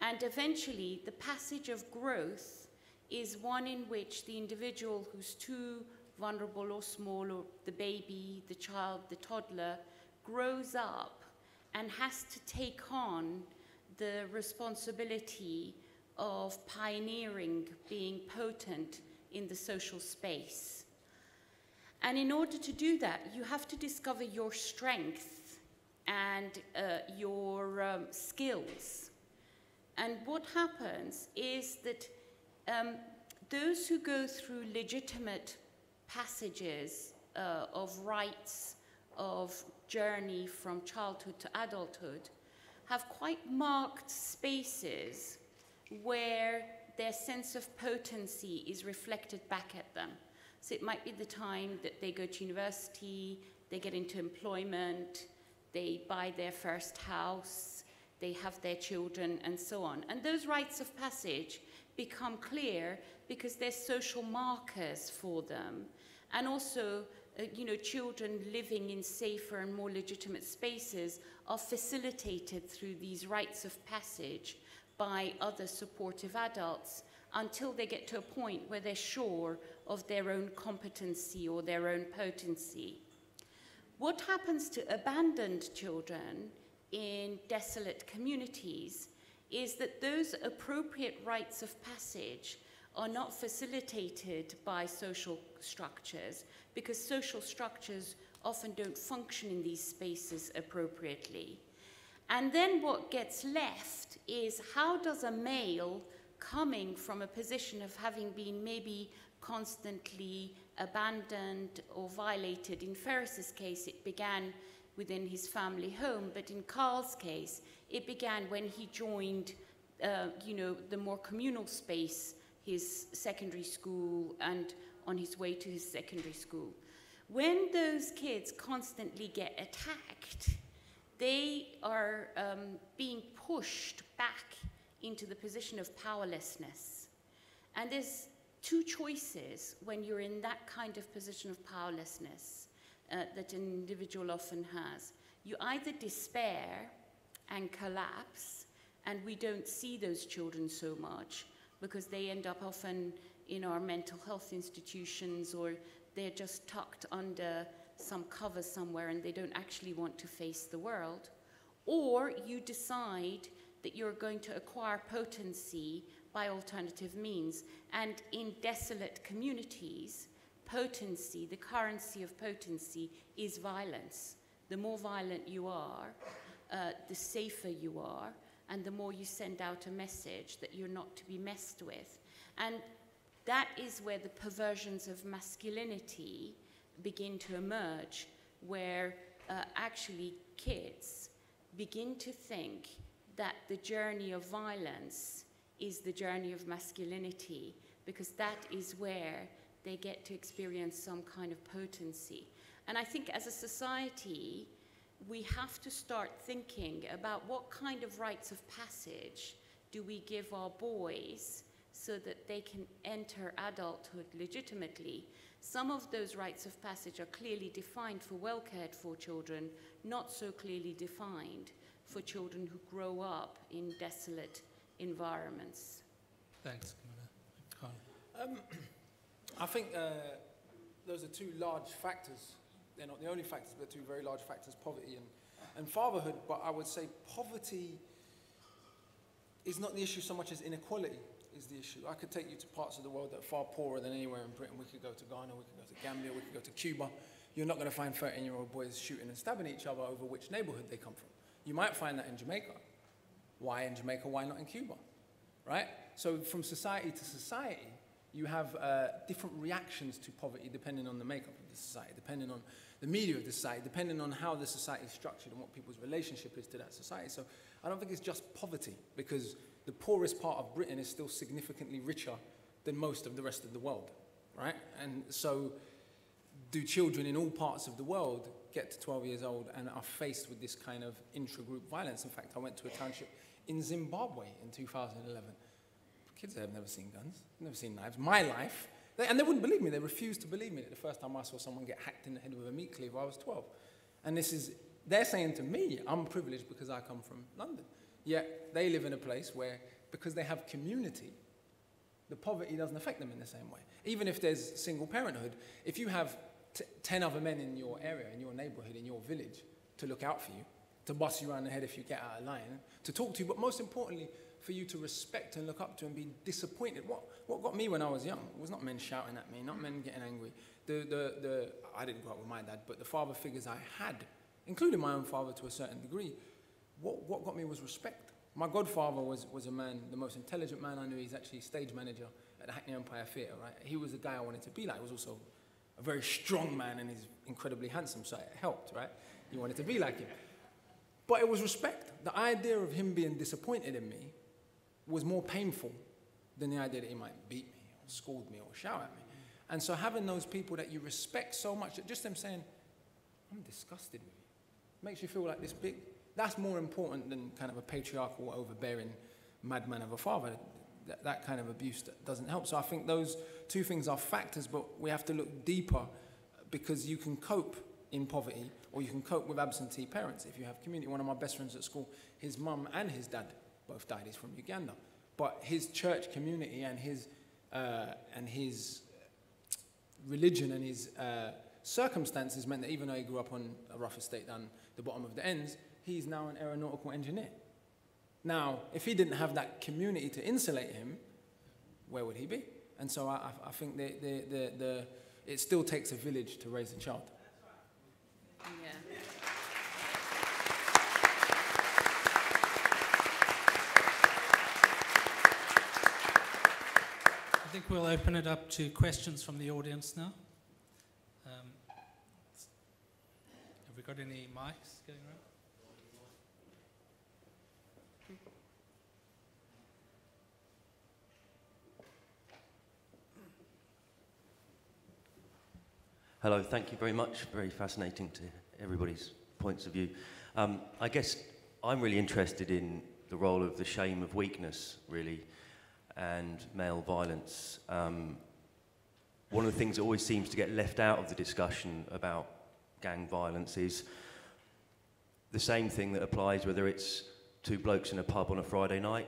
And eventually, the passage of growth is one in which the individual who's too vulnerable or small, or the baby, the child, the toddler, grows up and has to take on the responsibility of pioneering, being potent in the social space. And in order to do that, you have to discover your strength and your skills. And what happens is that those who go through legitimate passages of rites of journey from childhood to adulthood have quite marked spaces where their sense of potency is reflected back at them. So it might be the time that they go to university, they get into employment, they buy their first house, they have their children, and so on. And those rites of passage become clear because there's social markers for them. And also, children living in safer and more legitimate spaces are facilitated through these rites of passage by other supportive adults until they get to a point where they're sure of their own competency or their own potency. What happens to abandoned children in desolate communities is that those appropriate rites of passage are not facilitated by social structures, because social structures often don't function in these spaces appropriately. And then what gets left is, how does a male coming from a position of having been maybe constantly abandoned or violated — in Ferris's case it began within his family home, but in Carl's case it began when he joined the more communal space, his secondary school, and on his way to his secondary school. When those kids constantly get attacked, they are being pushed back into the position of powerlessness. And there's two choices when you're in that kind of position of powerlessness that an individual often has. You either despair and collapse, and we don't see those children so much because they end up often in our mental health institutions, or they're just tucked under some cover somewhere and they don't actually want to face the world. Or you decide that you're going to acquire potency by alternative means. And in desolate communities, potency, the currency of potency, is violence. The more violent you are, the safer you are, and the more you send out a message that you're not to be messed with. And that is where the perversions of masculinity begin to emerge, where actually kids begin to think that the journey of violence is the journey of masculinity, because that is where they get to experience some kind of potency. And I think as a society, we have to start thinking about what kind of rites of passage do we give our boys so that they can enter adulthood legitimately. Some of those rites of passage are clearly defined for well-cared-for children, not so clearly defined for children who grow up in desolate environments. Thanks, Camilla. I think those are two large factors. They're not the only factors, but two very large factors, poverty and fatherhood. But I would say poverty is not the issue so much as inequality is the issue. I could take you to parts of the world that are far poorer than anywhere in Britain. We could go to Ghana, we could go to Gambia, we could go to Cuba. You're not going to find 13-year-old boys shooting and stabbing each other over which neighborhood they come from. You might find that in Jamaica. Why in Jamaica? Why not in Cuba? Right? So from society to society, you have different reactions to poverty depending on the makeup of the society, depending on the media of the society, depending on how the society is structured and what people's relationship is to that society. So I don't think it's just poverty, because the poorest part of Britain is still significantly richer than most of the rest of the world, right? And so do children in all parts of the world get to 12 years old and are faced with this kind of intra-group violence? In fact, I went to a township in Zimbabwe in 2011. Kids there have never seen guns, never seen knives. My life, and they wouldn't believe me. They refused to believe me that the first time I saw someone get hacked in the head with a meat cleaver, I was 12. And they're saying to me, I'm privileged because I come from London. Yet they live in a place where, because they have community, the poverty doesn't affect them in the same way. Even if there's single parenthood, if you have 10 other men in your area, in your neighborhood, in your village, to look out for you, to bust you around the head if you get out of line, to talk to you, but most importantly, for you to respect and look up to and be disappointed. What got me when I was young was not men shouting at me, not men getting angry. I didn't grow up with my dad, but the father figures I had, including my own father to a certain degree, what got me was respect. My godfather was a man, the most intelligent man I knew. He's actually stage manager at the Hackney Empire Theatre, right? He was the guy I wanted to be like. He was also a very strong man, and he's incredibly handsome, so it helped, right? You wanted to be like him. But it was respect. The idea of him being disappointed in me was more painful than the idea that he might beat me or scold me or shout at me. And so having those people that you respect so much, that just them saying, I'm disgusted with you, makes you feel like this big That's more important than kind of a patriarchal, overbearing madman of a father. That kind of abuse doesn't help. So I think those two things are factors, but we have to look deeper, because you can cope in poverty or you can cope with absentee parents if you have community. One of my best friends at school, his mum and his dad both died. He's from Uganda. But his church community and his religion and his circumstances meant that even though he grew up on a rough estate down the bottom of the ends, he's now an aeronautical engineer. Now, if he didn't have that community to insulate him, where would he be? And so I think it still takes a village to raise a child. Yeah. I think we'll open it up to questions from the audience now. Have we got any mics going around? Hello, thank you very much. Very fascinating to everybody's points of view. I guess I'm really interested in the role of the shame of weakness, really, and male violence. One of the things that always seems to get left out of the discussion about gang violence is the same thing that applies whether it's two blokes in a pub on a Friday night,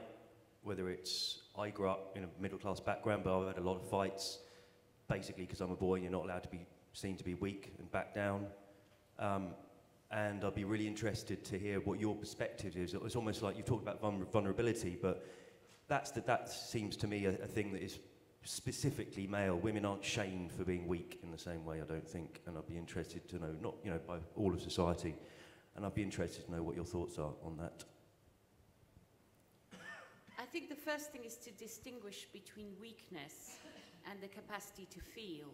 whether it's, I grew up in a middle-class background, but I've had a lot of fights, basically because I'm a boy and you're not allowed to be seen to be weak and back down. And I'd be really interested to hear what your perspective is. It's almost like you've talked about vulnerability, but that seems to me a thing that is specifically male. Women aren't shamed for being weak in the same way, I don't think, and I'd be interested to know, not by all of society, and I'd be interested to know what your thoughts are on that. I think the first thing is to distinguish between weakness and the capacity to feel.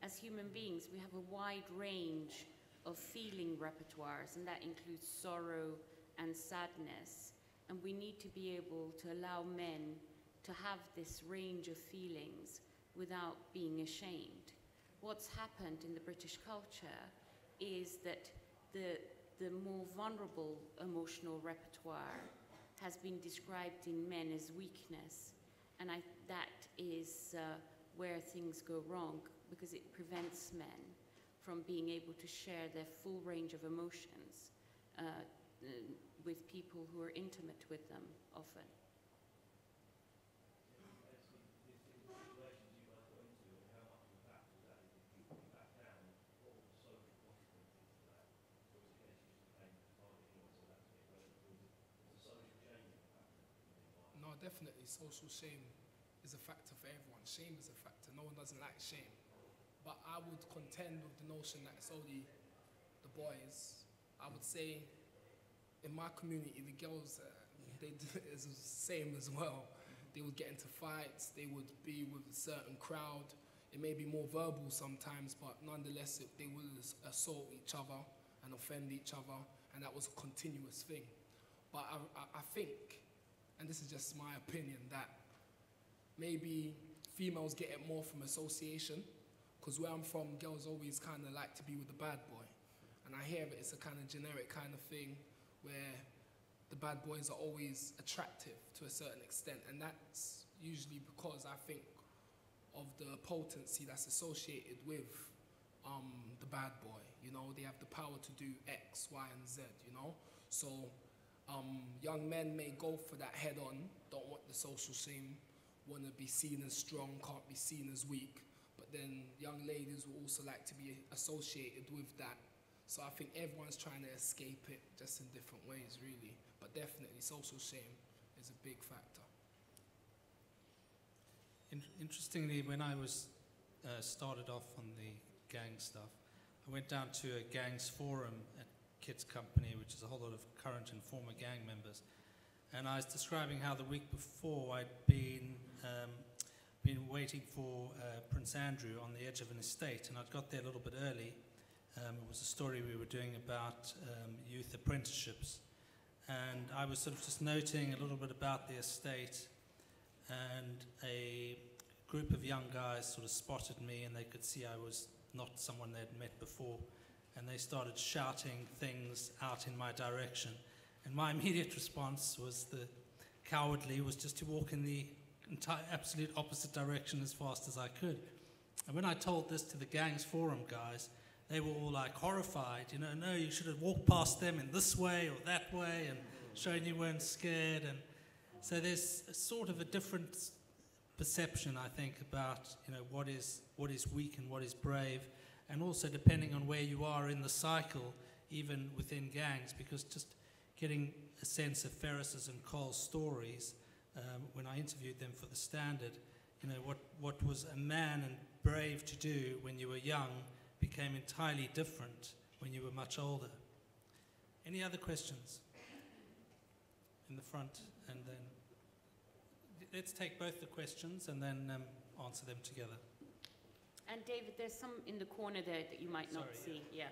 As human beings, we have a wide range of feeling repertoires, and that includes sorrow and sadness. And we need to be able to allow men to have this range of feelings without being ashamed. What's happened in the British culture is that the more vulnerable emotional repertoire has been described in men as weakness. And that is where things go wrong, because it prevents men from being able to share their full range of emotions with people who are intimate with them often. No, definitely. Social shame is a factor for everyone. Shame is a factor. No one doesn't like shame. But I would contend with the notion that it's only the boys. I would say in my community, the girls, they do it the same as well. They would get into fights. They would be with a certain crowd. It may be more verbal sometimes, but nonetheless, they would assault each other and offend each other, and that was a continuous thing. But I think, and this is just my opinion, that maybe females get it more from association, because where I'm from, girls always kind of like to be with the bad boy. And I hear it's a kind of generic kind of thing where the bad boys are always attractive to a certain extent. And that's usually because I think of the potency that's associated with the bad boy. You know, they have the power to do X, Y, and Z, you know? So young men may go for that head on, don't want the social shame, want to be seen as strong, can't be seen as weak. But then young ladies will also like to be associated with that. So I think everyone's trying to escape it, just in different ways, really. But definitely, social shame is a big factor. Interestingly, when I was started off on the gang stuff, I went down to a gangs forum at Kids Company, which is a whole lot of current and former gang members. And I was describing how the week before I'd been waiting for Prince Andrew on the edge of an estate, and I'd got there a little bit early. It was a story we were doing about youth apprenticeships, and I was sort of just noting a little bit about the estate, and a group of young guys sort of spotted me, and they could see I was not someone they'd met before, and they started shouting things out in my direction. And my immediate response was cowardly was just to walk in the absolute opposite direction as fast as I could. And when I told this to the Gangs Forum guys, they were all like horrified, no, you should have walked past them in this way or that way and shown you weren't scared. And so there's sort of a different perception, I think, about what is weak and what is brave, and also depending on where you are in the cycle, even within gangs, because just getting a sense of Ferris's and Cole's stories, when I interviewed them for The Standard, what was a man and brave to do when you were young became entirely different when you were much older. Any other questions? In the front, and then let's take both the questions and then answer them together. And David, there's some in the corner there that you might not see. Yeah.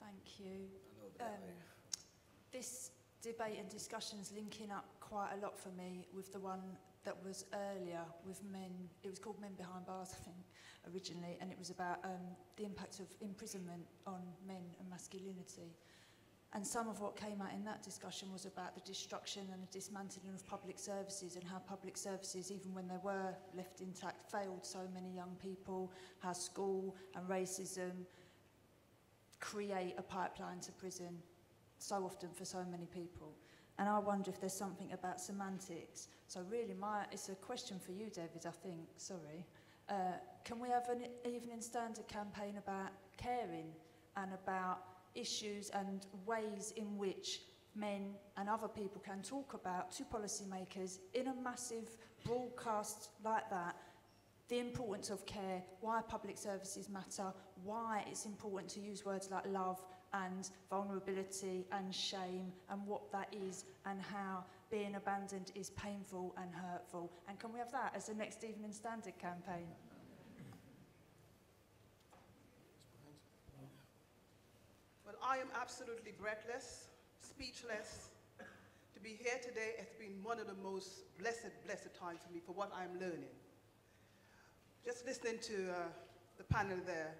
Thank you. This debate and discussion's linking up quite a lot for me with the one that was earlier with men. It was called Men Behind Bars, I think, originally, and it was about the impact of imprisonment on men and masculinity. And some of what came out in that discussion was about the destruction and the dismantling of public services, and how public services, even when they were left intact, failed so many young people, how school and racism create a pipeline to prison so often for so many people. And I wonder if there's something about semantics. So really, it's a question for you, David, I think, sorry. Can we have an Evening Standard campaign about caring and about issues and ways in which men and other people can talk about to policymakers in a massive broadcast like that, the importance of care, why public services matter, why it's important to use words like love and vulnerability and shame, and what that is, and how being abandoned is painful and hurtful. And can we have that as the next Evening Standard campaign? Well, I am absolutely breathless, speechless. To be here today has been one of the most blessed times for me for what I'm learning. Just listening to the panel there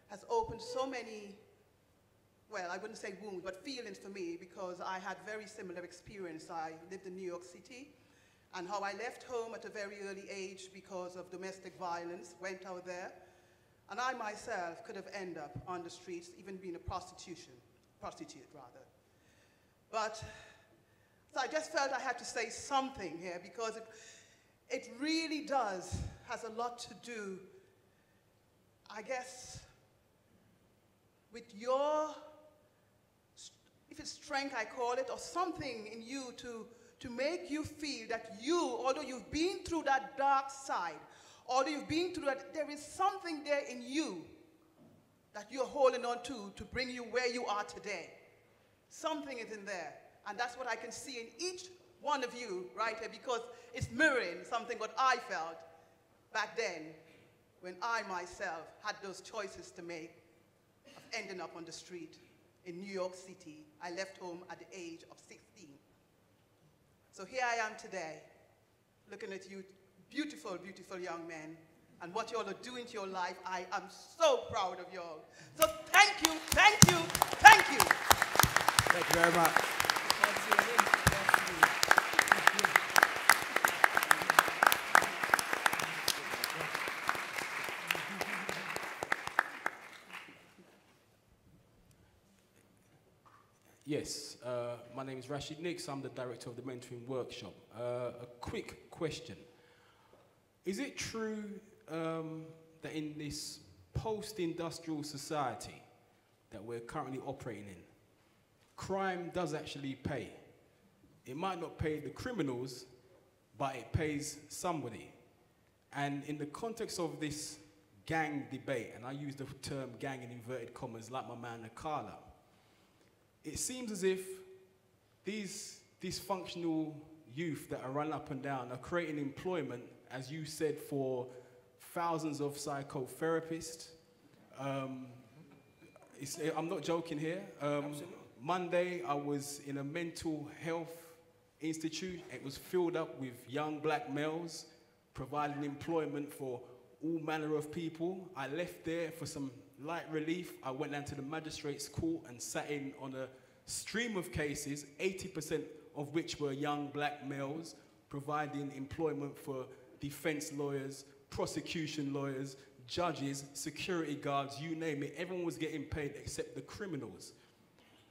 has opened so many, well, I wouldn't say wounds, but feelings for me, because I had very similar experience. I lived in New York City, and how I left home at a very early age because of domestic violence, went out there, and I myself could have ended up on the streets, even being a prostitute rather. But so I just felt I had to say something here, because it really has a lot to do, I guess, with your, if it's strength I call it, or something in you to make you feel that you, although you've been through that dark side, although you've been through that, there is something there in you that you're holding on to bring you where you are today. Something is in there, and that's what I can see in each one of you right here, because it's mirroring something what I felt back then when I myself had those choices to make of ending up on the street in New York City. I left home at the age of 16. So here I am today, looking at you, beautiful, beautiful young men, and what you all are doing to your life. I am so proud of you all. So thank you, thank you, thank you. Thank you very much. Yes, my name is Rashid Nix. I'm the director of the Mentoring Workshop. A quick question. Is it true that in this post-industrial society that we're currently operating in, crime does actually pay? It might not pay the criminals, but it pays somebody. And in the context of this gang debate, and I use the term gang in inverted commas like my man Akala, it seems as if these dysfunctional youth that are run up and down are creating employment, as you said, for thousands of psychotherapists. I'm not joking here. Monday, I was in a mental health institute. It was filled up with young black males, providing employment for all manner of people. I left there for some light relief. I went down to the magistrate's court and sat in on a stream of cases, 80% of which were young black males, providing employment for defense lawyers, prosecution lawyers, judges, security guards, you name it. Everyone was getting paid except the criminals.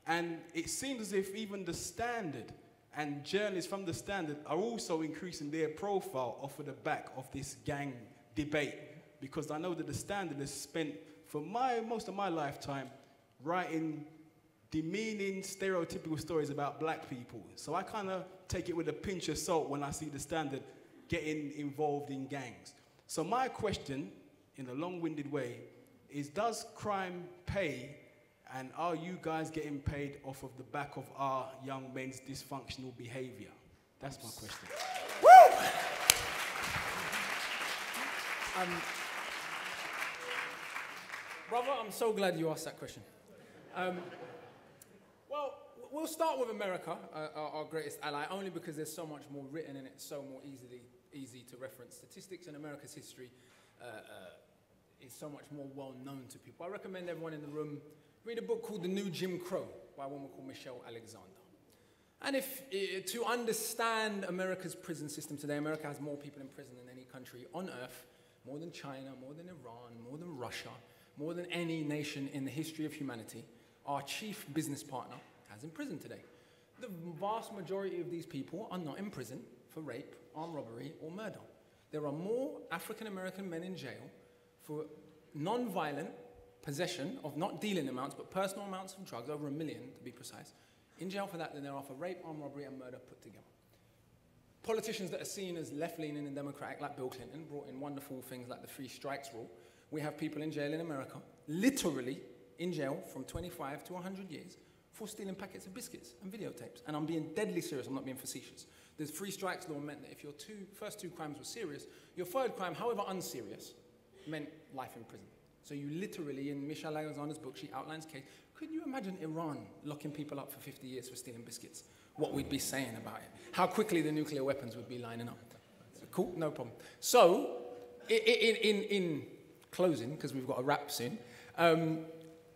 And it seems as if even the Standard and journalists from the Standard are also increasing their profile off of the back of this gang debate, because I know that the Standard has spent, for most of my lifetime, writing demeaning, stereotypical stories about black people. So I kind of take it with a pinch of salt when I see the Standard getting involved in gangs. So my question, in a long-winded way, is does crime pay, and are you guys getting paid off of the back of our young men's dysfunctional behavior? That's my question. Woo! Brother, I'm so glad you asked that question. Well, we'll start with America, our greatest ally, only because there's so much more written in it, so more easy to reference statistics, and America's history is so much more well known to people. I recommend everyone in the room read a book called The New Jim Crow by a woman called Michelle Alexander. And to understand America's prison system today, America has more people in prison than any country on earth, more than China, more than Iran, more than Russia, more than any nation in the history of humanity. Our chief business partner has in prison today. The vast majority of these people are not in prison for rape, armed robbery, or murder. There are more African-American men in jail for non-violent possession of not dealing amounts, but personal amounts of drugs, over 1 million to be precise, in jail for that than there are for rape, armed robbery, and murder put together. Politicians that are seen as left-leaning and democratic, like Bill Clinton, brought in wonderful things like the three strikes rule. We have people in jail in America, literally in jail from 25 to 100 years for stealing packets of biscuits and videotapes. And I'm being deadly serious, I'm not being facetious. The three strikes law meant that if your first two crimes were serious, your third crime, however unserious, meant life in prison. So you literally, in Michelle Alexander's book, she outlines case. Could you imagine Iran locking people up for 50 years for stealing biscuits? What we'd be saying about it. How quickly the nuclear weapons would be lining up. Cool, no problem. So, in closing, because we've got a wrap soon,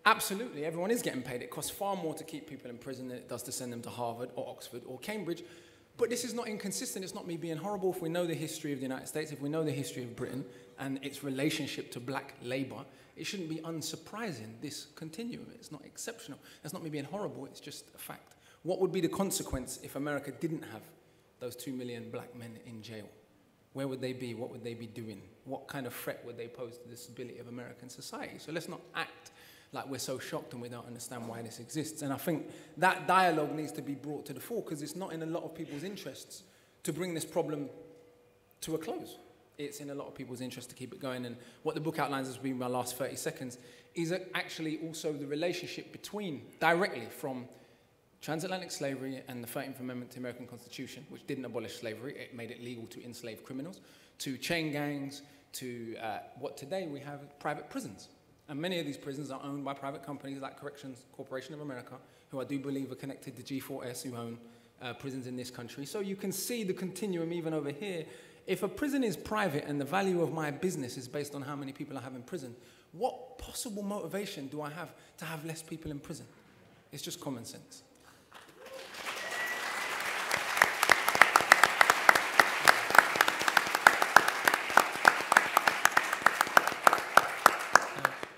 absolutely, everyone is getting paid. It costs far more to keep people in prison than it does to send them to Harvard or Oxford or Cambridge. But this is not inconsistent. It's not me being horrible. If we know the history of the United States, if we know the history of Britain and its relationship to black labor, it shouldn't be unsurprising, this continuum. It's not exceptional. That's not me being horrible. It's just a fact. What would be the consequence if America didn't have those 2 million black men in jail? Where would they be? What would they be doing? What kind of threat would they pose to the stability of American society? So let's not act like we're so shocked and we don't understand why this exists. And I think that dialogue needs to be brought to the fore, because it's not in a lot of people's interests to bring this problem to a close. It's in a lot of people's interest to keep it going. And what the book outlines, as being my last 30 seconds, is actually also the relationship between, directly from transatlantic slavery and the 13th Amendment to the American Constitution, which didn't abolish slavery, it made it legal to enslave criminals, to chain gangs, to what today we have private prisons. And many of these prisons are owned by private companies like Corrections Corporation of America, who I do believe are connected to G4S, who own prisons in this country. So you can see the continuum even over here. If a prison is private and the value of my business is based on how many people I have in prison, what possible motivation do I have to have less people in prison? It's just common sense.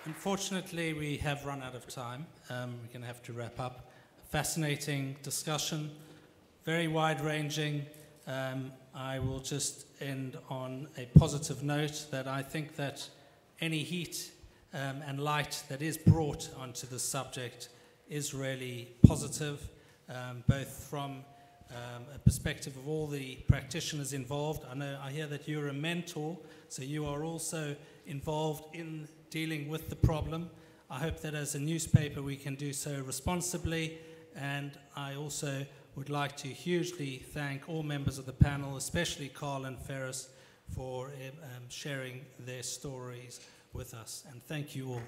Unfortunately, we have run out of time. We're going to have to wrap up. Fascinating discussion, very wide-ranging. I will just end on a positive note that I think that any heat and light that is brought onto the subject is really positive, both from a perspective of all the practitioners involved. I hear that you're a mentor, so you are also involved in dealing with the problem. I hope that as a newspaper we can do so responsibly, and I also would like to hugely thank all members of the panel, especially Carl and Ferris, for sharing their stories with us. And thank you all.